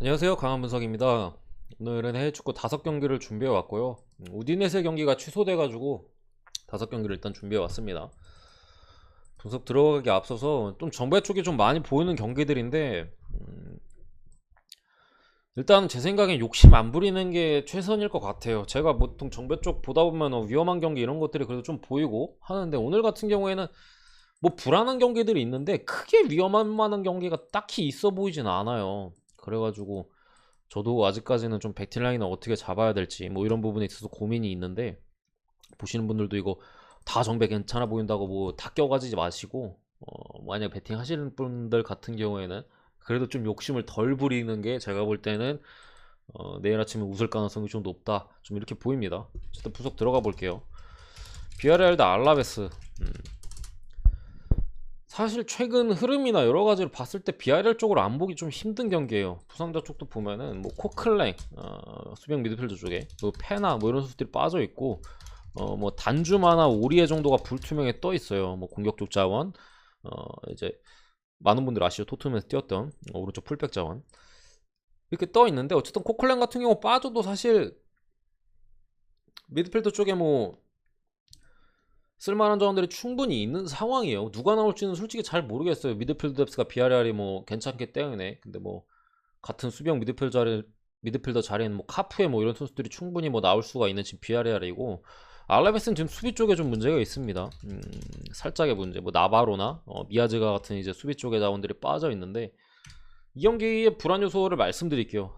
안녕하세요, 강한분석입니다. 오늘은 해외 축구 5경기를 준비해 왔고요. 우디네세 경기가 취소돼가지고 5경기를 일단 준비해 왔습니다. 분석 들어가기 앞서서 좀 정배 쪽이 좀 많이 보이는 경기들인데, 일단 제 생각엔 욕심 안 부리는 게 최선일 것 같아요. 제가 보통 정배 쪽 보다 보면 위험한 경기 이런 것들이 그래도 좀 보이고 하는데, 오늘 같은 경우에는 뭐 불안한 경기들이 있는데 크게 위험한 만한 경기가 딱히 있어 보이진 않아요. 그래가지고 저도 아직까지는 좀 배틀라인을 어떻게 잡아야 될지 뭐 이런 부분에 있어서 고민이 있는데, 보시는 분들도 이거 다 정배 괜찮아 보인다고 뭐 다 껴가지지 마시고, 만약 배팅 하시는 분들 같은 경우에는 그래도 좀 욕심을 덜 부리는 게 제가 볼 때는 내일 아침에 웃을 가능성이 좀 높다, 좀 이렇게 보입니다. 일단 분석 들어가 볼게요. 비아레알 대 알라베스. 사실 최근 흐름이나 여러 가지를 봤을 때 비아레알 쪽으로 안 보기 좀 힘든 경기예요. 부상자 쪽도 보면은 뭐 코클랭, 수비형 미드필더 쪽에 뭐 페나 뭐 이런 선수들이 빠져 있고, 뭐 단주마나 오리에 정도가 불투명에 떠 있어요. 뭐 공격적 자원, 이제 많은 분들 아시죠? 토트넘에서 뛰었던 오른쪽 풀백 자원 이렇게 떠 있는데, 어쨌든 코클랭 같은 경우 빠져도 사실 미드필더 쪽에 뭐 쓸만한 자원들이 충분히 있는 상황이에요. 누가 나올지는 솔직히 잘 모르겠어요. 미드필더 뎁스가 비아레알이 뭐 괜찮기 때문에. 근데 뭐 같은 수비형 미드필더 자리에는 뭐 카프에 뭐 이런 선수들이 충분히 뭐 나올 수가 있는 지금 비아레알이고, 알라베스는 지금 수비 쪽에 좀 문제가 있습니다. 살짝의 문제. 뭐 나바로나 미아즈가 같은 이제 수비 쪽에 자원들이 빠져 있는데, 이 경기의 불안 요소를 말씀드릴게요.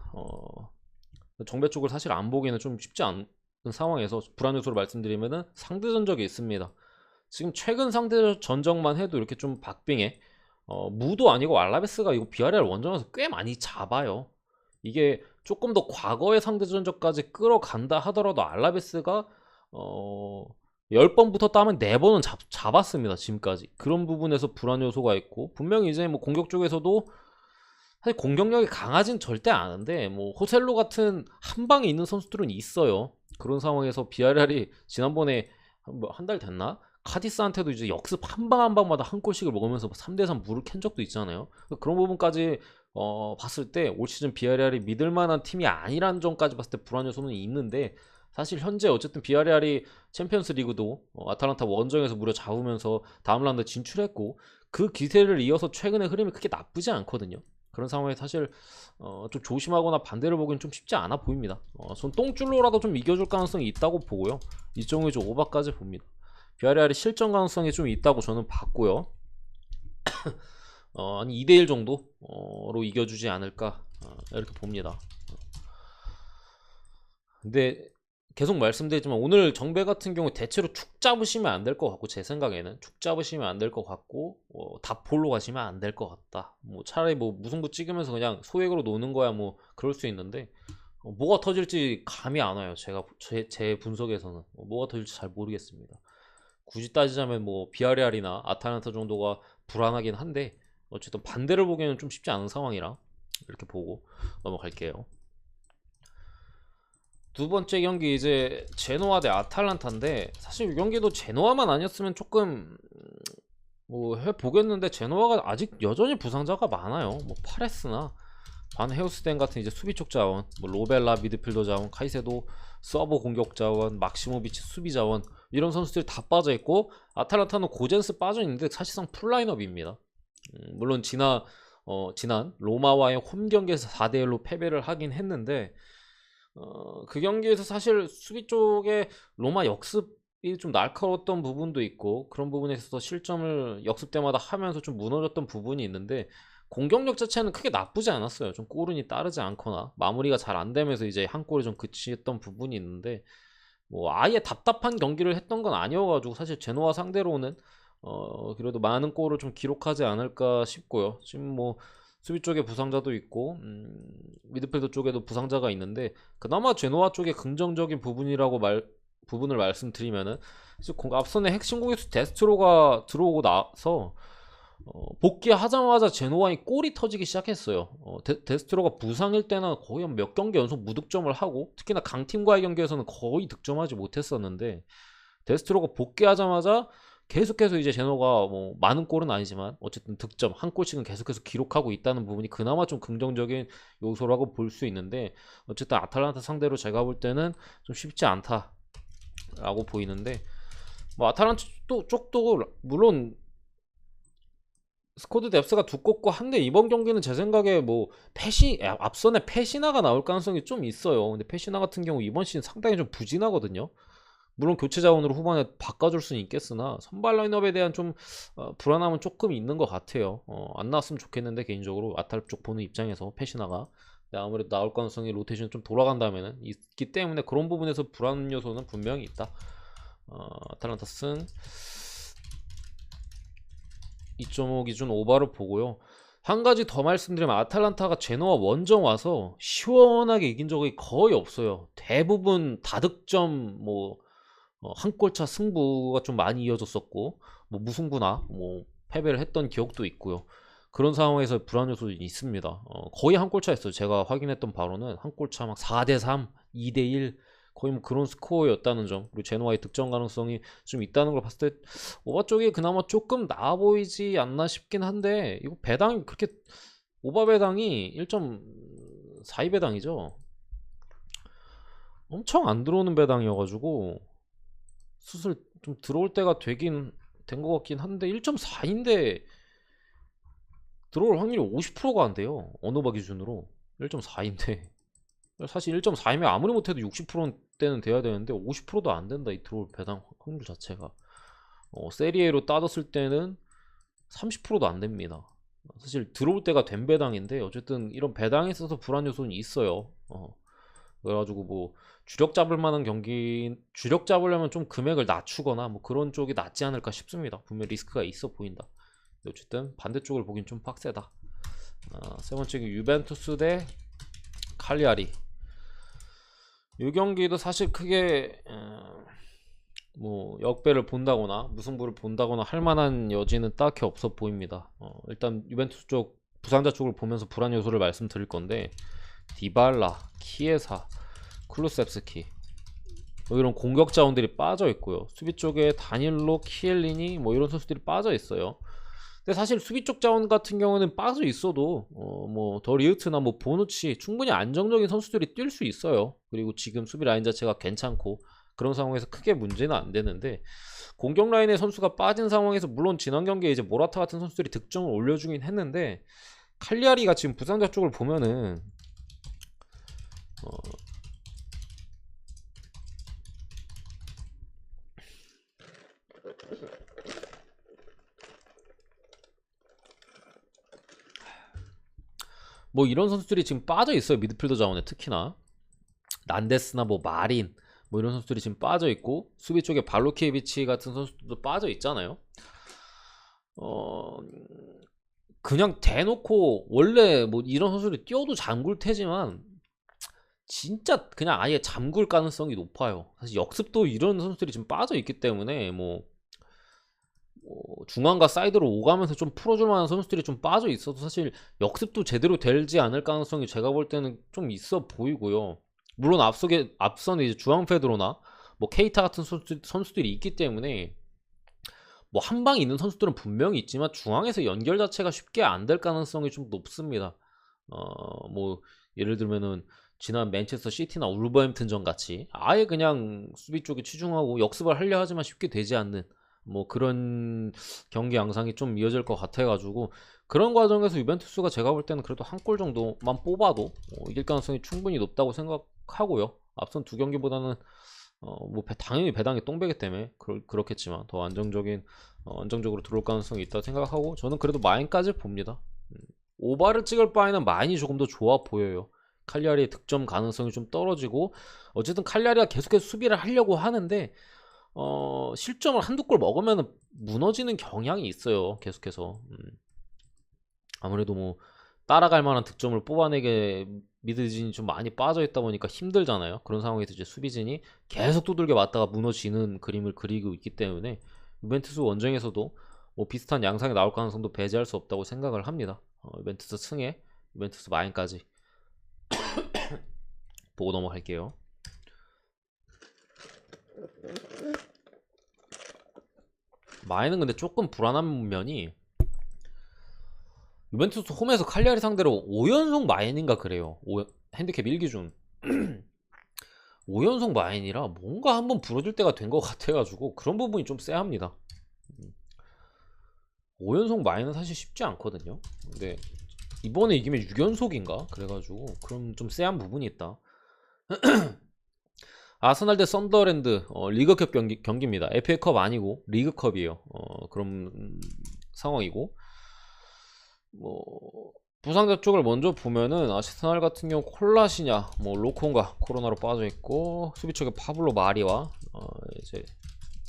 정배 쪽을 사실 안 보기는 좀 쉽지 않은 상황에서 불안 요소를 말씀드리면은 상대 전적이 있습니다. 지금 최근 상대 전적만 해도 이렇게 좀 박빙해. 무도 아니고 알라베스가 이거 비아레알 원정에서 꽤 많이 잡아요. 이게 조금 더 과거의 상대 전적까지 끌어간다 하더라도 알라베스가 어 10번부터 따면 4번은 잡았습니다, 지금까지. 그런 부분에서 불안 요소가 있고, 분명히 이제 뭐 공격 쪽에서도 사실 공격력이 강하진 절대 않은데, 뭐 호셀로 같은 한 방에 있는 선수들은 있어요. 그런 상황에서 비아레알이 지난번에 한 달 됐나? 카디스한테도 이제 역습 한 방 한 방마다 한 골씩을 먹으면서 3대3 물을 캔 적도 있잖아요. 그런 부분까지 봤을 때 올 시즌 비아레알이 믿을 만한 팀이 아니라는 점까지 봤을 때 불안 요소는 있는데, 사실 현재 어쨌든 비아레알이 챔피언스 리그도 아탈란타 원정에서 무려 잡으면서 다음 라운드 진출했고, 그 기세를 이어서 최근의 흐름이 크게 나쁘지 않거든요. 그런 상황에 사실 좀 조심하거나 반대를 보기는 좀 쉽지 않아 보입니다. 전 똥줄로라도 좀 이겨줄 가능성이 있다고 보고요. 이정우의 좀 오바까지 봅니다. 비아레알이 실전 가능성이 좀 있다고 저는 봤고요. 한 2대1 정도로 이겨주지 않을까, 이렇게 봅니다. 근데 계속 말씀드리지만 오늘 정배 같은 경우 대체로 축 잡으시면 안 될 것 같고, 제 생각에는 축 잡으시면 안 될 것 같고, 다폴로 가시면 안 될 것 같다. 뭐 차라리 뭐 무승부 찍으면서 그냥 소액으로 노는 거야 뭐 그럴 수 있는데, 뭐가 터질지 감이 안 와요. 제 분석에서는 뭐가 터질지 잘 모르겠습니다. 굳이 따지자면 뭐 비아레알이나 아탈란타 정도가 불안하긴 한데, 어쨌든 반대를 보기에는 좀 쉽지 않은 상황이라 이렇게 보고 넘어갈게요. 두 번째 경기 이제 제노아 대 아탈란타인데, 사실 이 경기도 제노아만 아니었으면 조금 뭐 해보겠는데, 제노아가 아직 여전히 부상자가 많아요. 뭐 파레스나 반 헤우스덴 같은 이제 수비 쪽 자원, 뭐 로벨라 미드필더 자원, 카이세도 서버 공격 자원, 막시모비치 수비 자원, 이런 선수들이 다 빠져 있고, 아탈란타는 고젠스 빠져 있는데 사실상 풀 라인업입니다. 물론 지난 로마와의 홈 경기에서 4대1로 패배를 하긴 했는데, 그 경기에서 사실 수비 쪽에 로마 역습이 좀 날카로웠던 부분도 있고, 그런 부분에 있어서 실점을 역습 때마다 하면서 좀 무너졌던 부분이 있는데, 공격력 자체는 크게 나쁘지 않았어요. 좀 꼬른이 따르지 않거나 마무리가 잘 안 되면서 이제 한 골에 좀 그치했던 부분이 있는데, 뭐 아예 답답한 경기를 했던 건 아니어가지고 사실 제노아 상대로는 그래도 많은 골을 좀 기록하지 않을까 싶고요. 지금 뭐 수비 쪽에 부상자도 있고, 미드필더 쪽에도 부상자가 있는데, 그나마 제노아 쪽에 긍정적인 부분을 말씀드리면은, 앞선에 핵심 공격수 데스트로가 들어오고 나서 복귀하자마자 제노아의 골이 터지기 시작했어요. 데스트로가 부상일 때는 거의 몇 경기 연속 무득점을 하고, 특히나 강팀과의 경기에서는 거의 득점하지 못했었는데, 데스트로가 복귀하자마자 계속해서 이제 제노가 뭐 많은 골은 아니지만 어쨌든 득점 한 골씩은 계속해서 기록하고 있다는 부분이 그나마 좀 긍정적인 요소라고 볼 수 있는데, 어쨌든 아탈란타 상대로 제가 볼 때는 좀 쉽지 않다라고 보이는데, 뭐 아탈란타 쪽도 물론 스쿼드 뎁스가 두껍고 한데 이번 경기는 제 생각에 뭐 앞선에 페시나가 나올 가능성이 좀 있어요. 근데 페시나 같은 경우 이번 시즌 상당히 좀 부진하거든요. 물론 교체 자원으로 후반에 바꿔줄 수는 있겠으나 선발 라인업에 대한 좀 불안함은 조금 있는 것 같아요. 안 나왔으면 좋겠는데 개인적으로 아탈 쪽 보는 입장에서 페시나가. 근데 아무래도 나올 가능성이 로테이션 좀 돌아간다면은 있기 때문에 그런 부분에서 불안 요소는 분명히 있다. 아탈란타 승 2.5 기준 오바를 보고요. 한 가지 더 말씀드리면 아탈란타가 제노와 원정 와서 시원하게 이긴 적이 거의 없어요. 대부분 다득점 뭐 한 골차 승부가 좀 많이 이어졌었고, 뭐 무승부나 뭐 패배를 했던 기억도 있고요. 그런 상황에서 불안 요소도 있습니다. 거의 한 골차였어요. 제가 확인했던 바로는 한 골차 막 4대3, 2대1 거의 뭐 그런 스코어였다는 점, 그리고 제노와의 득점 가능성이 좀 있다는 걸 봤을 때 오바 쪽이 그나마 조금 나아 보이지 않나 싶긴 한데, 이거 배당이 그렇게 오바 배당이 1.42 배당이죠. 엄청 안 들어오는 배당이어가지고 수술 좀 들어올 때가 되긴 된 것 같긴 한데, 1.4인데 들어올 확률이 50%가 안 돼요. 언어바 기준으로 1.4인데 사실 1.4이면 아무리 못해도 60%대는 돼야 되는데 50%도 안 된다, 이 들어올 배당 확률 자체가. 세리에로 따졌을 때는 30%도 안 됩니다. 사실 들어올 때가 된 배당인데 어쨌든 이런 배당에 있어서 불안 요소는 있어요. 그래가지고 뭐 주력 잡을 만한 경기, 주력 잡으려면 좀 금액을 낮추거나 뭐 그런 쪽이 낫지 않을까 싶습니다. 분명 리스크가 있어 보인다. 어쨌든 반대쪽을 보긴 좀 빡세다. 세 번째 유벤투스 대 칼리아리. 이 경기도 사실 크게 뭐 역배를 본다거나 무승부를 본다거나 할 만한 여지는 딱히 없어 보입니다. 일단 유벤투스 쪽 부상자 쪽을 보면서 불안 요소를 말씀드릴 건데, 디발라, 키에사, 클루셉스키 뭐 이런 공격 자원들이 빠져 있고요. 수비 쪽에 다닐로, 키엘리니 뭐 이런 선수들이 빠져 있어요. 근데 사실 수비 쪽 자원 같은 경우는 빠져 있어도 뭐 더리우트나 뭐 보누치 충분히 안정적인 선수들이 뛸 수 있어요. 그리고 지금 수비 라인 자체가 괜찮고 그런 상황에서 크게 문제는 안 되는데, 공격 라인의 선수가 빠진 상황에서 물론 지난 경기에 이제 모라타 같은 선수들이 득점을 올려주긴 했는데, 칼리아리가 지금 부상자 쪽을 보면은 뭐 이런 선수들이 지금 빠져 있어요. 미드필더 자원에 특히나 난데스나 뭐 마린 뭐 이런 선수들이 지금 빠져 있고, 수비 쪽에 발로키에비치 같은 선수들도 빠져 있잖아요. 그냥 대놓고 원래 뭐 이런 선수들이 뛰어도 잠글 테지만 진짜 그냥 아예 잠글 가능성이 높아요. 사실 역습도 이런 선수들이 지금 빠져 있기 때문에 뭐 중앙과 사이드로 오가면서 좀 풀어줄 만한 선수들이 좀 빠져 있어도 사실 역습도 제대로 되지 않을 가능성이 제가 볼 때는 좀 있어 보이고요. 물론 앞선에 이제 주앙 페드로나 뭐 케이타 같은 선수들이 있기 때문에 뭐 한 방에 있는 선수들은 분명히 있지만 중앙에서 연결 자체가 쉽게 안 될 가능성이 좀 높습니다. 뭐 예를 들면은 지난 맨체스터 시티나 울버햄튼전 같이 아예 그냥 수비 쪽에 치중하고 역습을 하려 하지만 쉽게 되지 않는 뭐 그런 경기 양상이 좀 이어질 것 같아가지고, 그런 과정에서 유벤투스가 제가 볼 때는 그래도 한 골 정도만 뽑아도 이길 가능성이 충분히 높다고 생각하고요. 앞선 두 경기보다는 뭐 당연히 배당이 똥배기 때문에 그렇겠지만 더 안정적으로 들어올 가능성이 있다고 생각하고, 저는 그래도 마인까지 봅니다. 오바를 찍을 바에는 마인이 조금 더 좋아 보여요. 칼리아리의 득점 가능성이 좀 떨어지고, 어쨌든 칼리아리가 계속해서 수비를 하려고 하는데 실점을 한두 골 먹으면 무너지는 경향이 있어요. 계속해서 아무래도 뭐 따라갈 만한 득점을 뽑아내게 미드진이 좀 많이 빠져 있다 보니까 힘들잖아요. 그런 상황에서 이제 수비진이 계속 두들겨 맞다가 무너지는 그림을 그리고 있기 때문에 유벤투스 원정에서도 뭐 비슷한 양상이 나올 가능성도 배제할 수 없다고 생각을 합니다. 유벤투스 승에 유벤투스 마인까지 보고 넘어갈게요. 마인은 근데 조금 불안한 면이 유벤투스 홈에서 칼리아리 상대로 5연속 마인인가 그래요. 핸디캡 1기준 5연속 마인이라 뭔가 한번 부러질 때가 된 것 같아가지고 그런 부분이 좀 쎄합니다. 5연속 마인은 사실 쉽지 않거든요. 근데 이번에 이기면 6연속인가? 그래가지고 그럼 좀 쎄한 부분이 있다. 아스날 대 썬더랜드 리그컵 경기입니다. FA컵 아니고 리그컵이에요. 그런 상황이고 뭐 부상자 쪽을 먼저 보면은 아스날 같은 경우 콜라시냐 뭐 로콘가 코로나로 빠져 있고 수비 쪽에 파블로 마리와 이제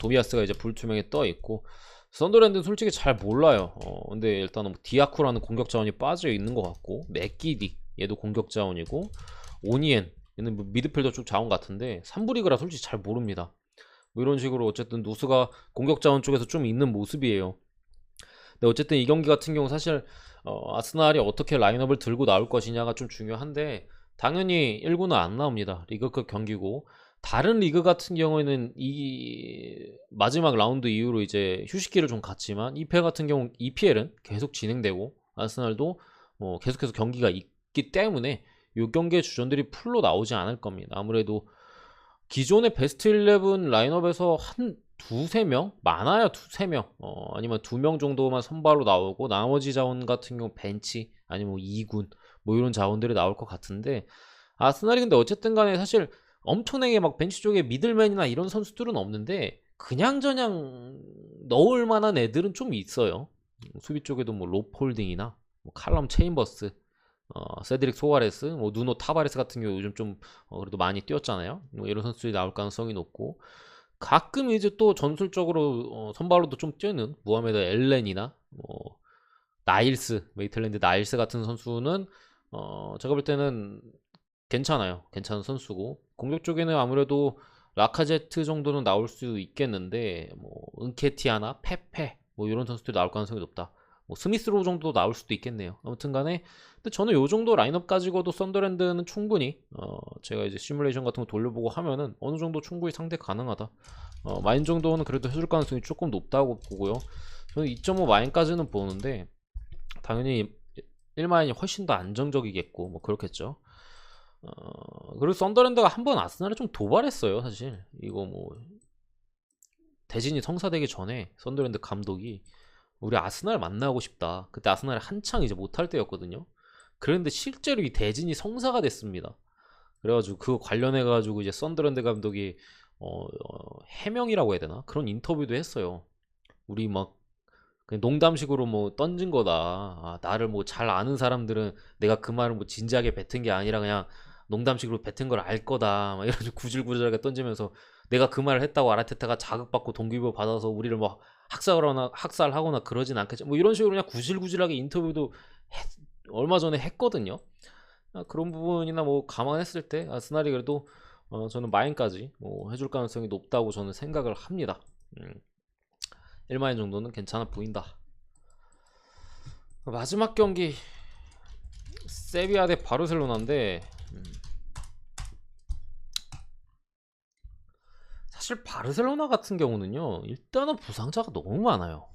도미아스가 이제 불투명에 떠 있고 썬더랜드는 솔직히 잘 몰라요. 근데 일단은 뭐 디아쿠라는 공격 자원이 빠져 있는 것 같고 맥기디 얘도 공격 자원이고 오니엔 얘는 뭐 미드필더 쪽 자원 같은데 3부 리그라 솔직히 잘 모릅니다. 뭐 이런 식으로 어쨌든 누스가 공격 자원 쪽에서 좀 있는 모습이에요. 근데 어쨌든 이 경기 같은 경우 사실 아스날이 어떻게 라인업을 들고 나올 것이냐가 좀 중요한데 당연히 1구는 안 나옵니다. 리그급 경기고 다른 리그 같은 경우에는 이 마지막 라운드 이후로 이제 휴식기를 좀 갖지만 EPL 같은 경우 EPL은 계속 진행되고 아스날도 계속해서 경기가 있기 때문에 이 경기의 주전들이 풀로 나오지 않을 겁니다. 아무래도 기존의 베스트 11 라인업에서 한 두세 명? 많아야 두세 명 아니면 2명 정도만 선발로 나오고 나머지 자원 같은 경우 벤치 아니면 뭐 2군 뭐 이런 자원들이 나올 것 같은데 아스날이 근데 어쨌든 간에 사실 엄청나게 막 벤치 쪽에 미들맨이나 이런 선수들은 없는데 그냥저냥 넣을 만한 애들은 좀 있어요. 수비 쪽에도 뭐 로폴딩이나 뭐 칼럼 체인버스 세드릭 소아레스, 뭐 누노 타바레스 같은 경우 요즘 좀 그래도 많이 뛰었잖아요. 뭐 이런 선수들이 나올 가능성이 높고 가끔 이제 또 전술적으로 선발로도 좀 뛰는 무하메드 엘렌이나 뭐 나일스, 메이틀랜드 나일스 같은 선수는 제가 볼 때는 괜찮아요. 괜찮은 선수고 공격 쪽에는 아무래도 라카제트 정도는 나올 수 있겠는데 뭐 은케티아나 페페 뭐 이런 선수들이 나올 가능성이 높다. 뭐 스미스로 정도 나올 수도 있겠네요. 아무튼간에 근데 저는 요 정도 라인업 가지고도 썬더랜드는 충분히 제가 이제 시뮬레이션 같은 거 돌려보고 하면은 어느 정도 충분히 상대 가능하다. 마인 정도는 그래도 해줄 가능성이 조금 높다고 보고요. 저는 2.5 마인까지는 보는데 당연히 1마인이 훨씬 더 안정적이겠고 뭐 그렇겠죠. 그리고 썬더랜드가 한번 아스날에 좀 도발했어요. 사실 이거 뭐 대진이 성사되기 전에 썬더랜드 감독이 우리 아스날 만나고 싶다. 그때 아스날이 한창 이제 못할 때였거든요. 그런데 실제로 이 대진이 성사가 됐습니다. 그래가지고 그거 관련해가지고 이제 썬더랜드 감독이 해명이라고 해야 되나? 그런 인터뷰도 했어요. 우리 막 그냥 농담식으로 뭐 던진 거다. 나를 뭐 잘 아는 사람들은 내가 그 말을 뭐 진지하게 뱉은 게 아니라 그냥 농담식으로 뱉은 걸 알 거다. 막 이런 식으로 구질구질하게 던지면서 내가 그 말을 했다고 아르테타가 자극받고 동기부여 받아서 우리를 뭐 학살하거나 그러진 않겠지. 뭐 이런 식으로 그냥 구질구질하게 인터뷰도 얼마 전에 했거든요. 그런 부분이나 뭐 감안했을 때 아스날이 그래도 저는 마인까지 뭐 해줄 가능성이 높다고 저는 생각을 합니다. 1마인 정도는 괜찮아 보인다. 마지막 경기 세비야 대 바르셀로나인데 사실 바르셀로나 같은 경우는요 일단은 부상자가 너무 많아요.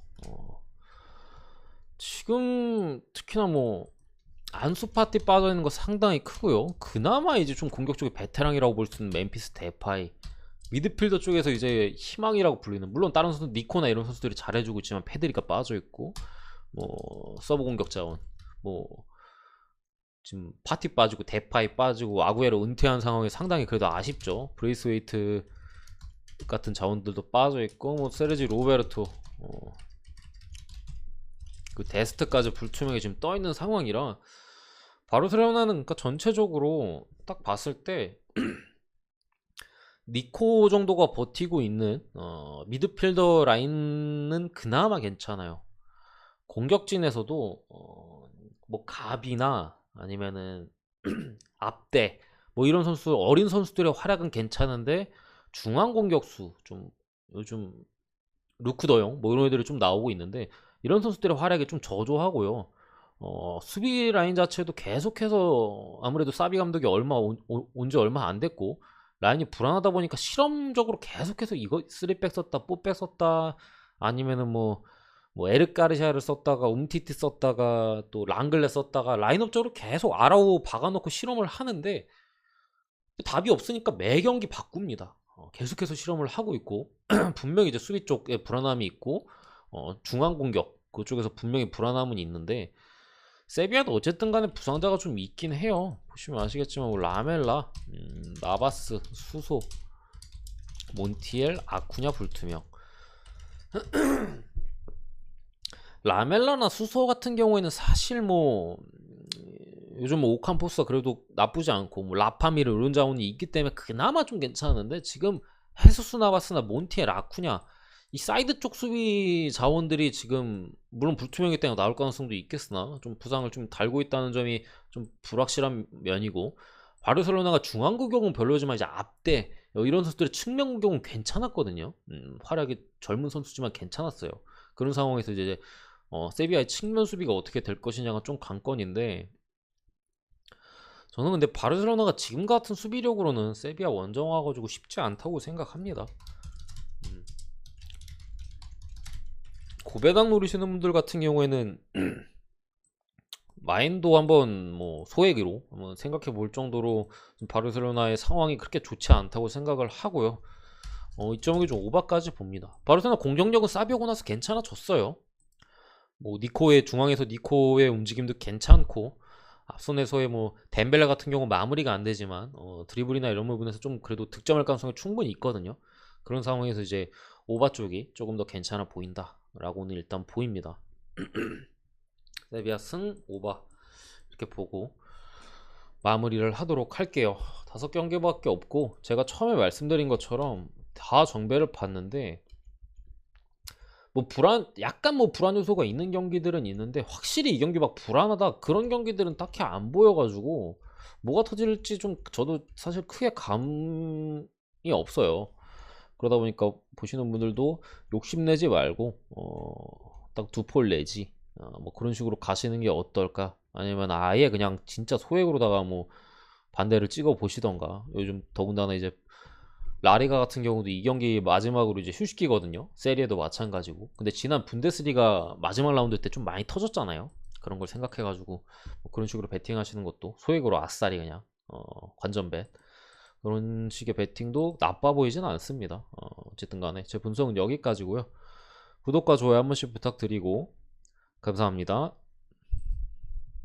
지금 특히나 뭐 안수파티 빠져있는 거 상당히 크고요. 그나마 이제 좀 공격 쪽에 베테랑이라고 볼 수 있는 멤피스 데파이, 미드필더 쪽에서 이제 희망이라고 불리는, 물론 다른 선수 니코나 이런 선수들이 잘해주고 있지만 페드리가 빠져있고 뭐 서브 공격 자원 뭐 지금 파티 빠지고 데파이 빠지고 아구에로 은퇴한 상황이 상당히 그래도 아쉽죠. 브레이스웨이트 같은 자원들도 빠져있고 뭐 세르지 로베르토 그 데스트까지 불투명에 지금 떠있는 상황이라 바르셀로나는 그러니까 전체적으로 딱 봤을 때 니코 정도가 버티고 있는 미드필더 라인은 그나마 괜찮아요. 공격진에서도 뭐 가비나 아니면은 앞대 뭐 이런 선수, 어린 선수들의 활약은 괜찮은데 중앙 공격수 좀 요즘 루크 더용 뭐 이런 애들이 좀 나오고 있는데 이런 선수들의 활약이 좀 저조하고요. 수비 라인 자체도 계속해서 아무래도 사비 감독이 온지 얼마 안 됐고 라인이 불안하다 보니까 실험적으로 계속해서 이거 3백 썼다 4백 썼다 아니면은 뭐 에르 가르시아를 썼다가 움티티 썼다가 또 랑글레 썼다가 라인업적으로 계속 아라우 박아놓고 실험을 하는데 답이 없으니까 매 경기 바꿉니다. 계속해서 실험을 하고 있고 분명히 이제 수비 쪽에 불안함이 있고 중앙 공격 그쪽에서 분명히 불안함은 있는데 세비야도 어쨌든 간에 부상자가 좀 있긴 해요. 보시면 아시겠지만 뭐 라멜라, 나바스, 수소, 몬티엘, 아쿠냐 불투명. 라멜라나 수소 같은 경우에는 사실 뭐 요즘 뭐 오캄포스가 그래도 나쁘지 않고 뭐 라파미르 이런 자원이 있기 때문에 그나마 좀 괜찮은데 지금 헤수스 나바스나 몬티엘 아쿠냐 이 사이드 쪽 수비 자원들이 지금 물론 불투명이기 때문에 나올 가능성도 있겠으나 좀 부상을 좀 달고 있다는 점이 좀 불확실한 면이고 바르셀로나가 중앙 구경은 별로지만 이제 앞대 이런 선수들의 측면 구경은 괜찮았거든요. 활약이 젊은 선수지만 괜찮았어요. 그런 상황에서 이제 세비야의 측면 수비가 어떻게 될 것이냐가 좀 관건인데 저는 근데 바르셀로나가 지금 같은 수비력으로는 세비야 원정 와가지고 쉽지 않다고 생각합니다. 고배당 노리시는 분들 같은 경우에는 마인도 한번 뭐 소액으로 한번 생각해 볼 정도로 바르셀로나의 상황이 그렇게 좋지 않다고 생각을 하고요. 이점이 좀 오바까지 봅니다. 바르셀로나 공격력은 사비오고 나서 괜찮아졌어요. 뭐 니코의 중앙에서 니코의 움직임도 괜찮고 앞선에서의 뭐 덴벨레 같은 경우 마무리가 안 되지만 드리블이나 이런 부분에서 좀 그래도 득점할 가능성이 충분히 있거든요. 그런 상황에서 이제 오바 쪽이 조금 더 괜찮아 보인다라고는 일단 보입니다. 세비야 승 오바 이렇게 보고 마무리를 하도록 할게요. 5경기밖에 없고 제가 처음에 말씀드린 것처럼 다 정배를 봤는데 뭐 약간 뭐 불안 요소가 있는 경기들은 있는데 확실히 이 경기 막 불안하다 그런 경기들은 딱히 안 보여가지고 뭐가 터질지 좀 저도 사실 크게 감이 없어요. 그러다 보니까 보시는 분들도 욕심내지 말고 딱 2폴 내지 뭐 그런 식으로 가시는 게 어떨까? 아니면 아예 그냥 진짜 소액으로다가 뭐 반대를 찍어 보시던가. 요즘 더군다나 이제 라리가 같은 경우도 이 경기 마지막으로 이제 휴식기거든요. 세리에도 마찬가지고. 근데 지난 분데스리가 마지막 라운드 때 좀 많이 터졌잖아요. 그런 걸 생각해가지고 뭐 그런 식으로 베팅하시는 것도 소액으로 아싸리 그냥 관전bet 그런 식의 베팅도 나빠 보이진 않습니다. 어쨌든 간에 제 분석은 여기까지고요. 구독과 좋아요 한 번씩 부탁드리고 감사합니다.